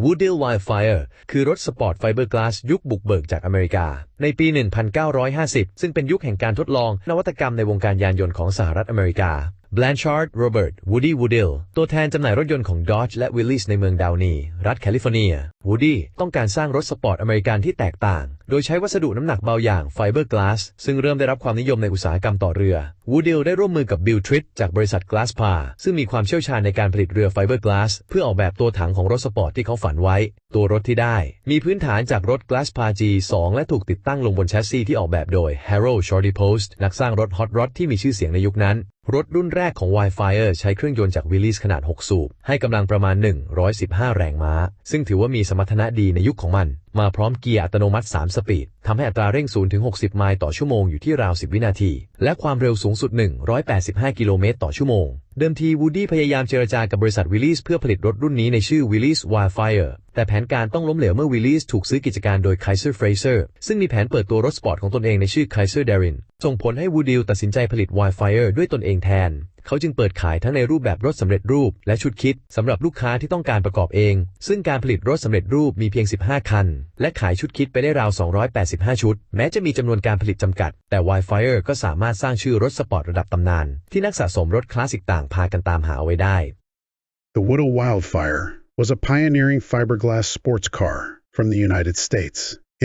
Woodill Wildfire คือรถสปอร์ตไฟเบอร์กลาสยุคบุกเบิกจากอเมริกาในปี 1950 ซึ่งเป็นยุคแห่งการทดลองนวัตกรรมในวงการยานยนต์ของสหรัฐอเมริกา Blanchard Robert Woodill ตัวแทนจำหน่ายรถยนต์ของ Dodge และ Willys ในเมืองดาวนีรัฐแคลิฟอร์เนีย Woody ต้องการสร้างรถสปอร์ตอเมริกันที่แตกต่างโดยใช้วัสดุน้ำหนักเบาอย่างไฟเบอร์กลาสซึ่งเริ่มได้รับความนิยมในอุตสาหกรรมต่อเรือ Woodill ได้ร่วมมือกับ Bill Tritt จากบริษัท Glasspar ซึ่งมีความเชี่ยวชาญในการผลิตเรือไฟเบอร์กลาสเพื่อออกแบบตัวถังของรถสปอร์ตที่เขาฝันไว้ตัวรถที่ได้มีพื้นฐานจากรถ Glasspar G2 และถูกติดตั้งลงบนแชสซีที่ออกแบบโดย Harold Shorty Post นักสร้างรถฮอตรอดที่มีชื่อเสียงในยุคนั้นรถรุ่นแรกของ Wildfire ใช้เครื่องยนต์จาก Willys ขนาด 6 สูบให้กำลังประมาณ 115 แรงม้าซึ่งถือว่ามีสมรรถนะดีในยุคของมันมาพร้อมเกียร์อัตโนมัติ 3 สปีดทำให้อัตราเร่ง0 ถึง 60 ไมล์ต่อชั่วโมงอยู่ที่ราว 10 วินาทีและความเร็วสูงสุด 185 กิโลเมตรต่อชั่วโมงเดิมที Woody พยายามเจรจากับบริษัท Willys เพื่อผลิตรถรุ่นนี้ในชื่อ Willys Wildfire แต่แผนการต้องล้มเหลวเมื่อ Willys ถูกซื้อกิจการโดย Kaiser Frazer ซึ่งมีแผนเปิดตัวรถสปอร์ตของตนเองในชื่อ Kaiser Darrin ส่งผลให้ Woodill ตัดสินใจผลิต Wildfire ด้วยตนเองแทนเขาจึงเปิดขายทั้งในรูปแบบรถสำเร็จรูปและชุดคิดสำหรับลูกค้าที่ต้องการประกอบเองซึ่งการผลิตรถสำเร็จรูปมีเพียง 15 คันและขายชุดคิดไปได้ราว 285 ชุดแม้จะมีจำนวนการผลิตจำกัดแต่ Wildfire ก็สามารถสร้างชื่อรถสปอร์ตระดับตำนานที่นักสะสมรถคลาสสิกต่างพากันตามหาเอาไว้ได้ The Woodill Wildfire was a pioneering fiberglass sports car from the United States,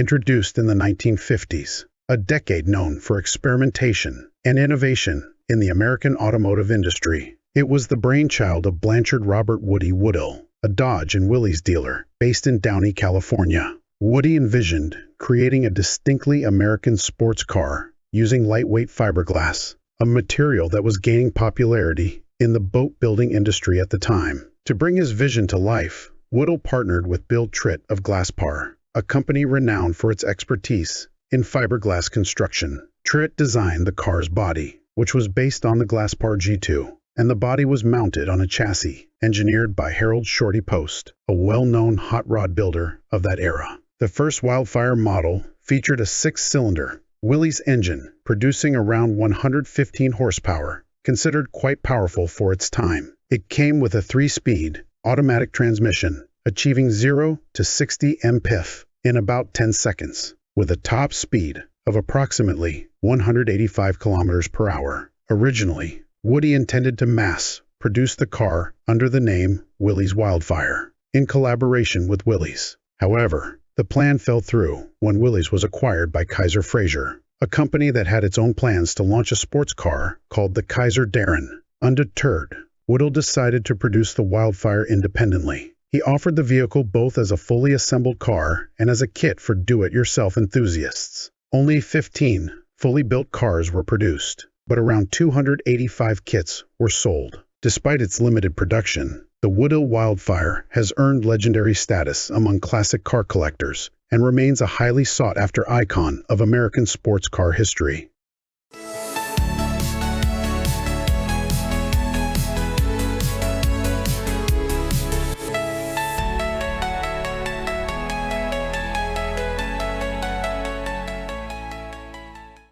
introduced in the 1950s, a decade known for experimentation and innovation in the American automotive industry. It was the brainchild of Blanchard Robert Woodill, a Dodge and Willys dealer based in Downey, California. Woody envisioned creating a distinctly American sports car using lightweight fiberglass, a material that was gaining popularity in the boat-building industry at the time. To bring his vision to life, Woodill partnered with Bill Tritt of Glasspar, a company renowned for its expertise in fiberglass construction. Tritt designed the car's body, which was based on the Glasspar G2, and the body was mounted on a chassis engineered by Harold Shorty Post, a well-known hot rod builder of that era. The first Wildfire model featured a 6-cylinder Willys engine producing around 115 horsepower, considered quite powerful for its time. It came with a 3-speed automatic transmission, achieving 0 to 60 mph in about 10 seconds, with a top speed of approximately 185 kilometers per hour. Originally, Woody intended to mass produce the car under the name Willys Wildfire, in collaboration with Willys. However, the plan fell through when Willys was acquired by Kaiser Frazer, a company that had its own plans to launch a sports car called the Kaiser Darrin. Undeterred, Woodill decided to produce the Wildfire independently. He offered the vehicle both as a fully assembled car and as a kit for do-it-yourself enthusiasts. Only 15 fully built cars were produced, but around 285 kits were sold. Despite its limited production, the Woodill Wildfire has earned legendary status among classic car collectors and remains a highly sought-after icon of American sports car history.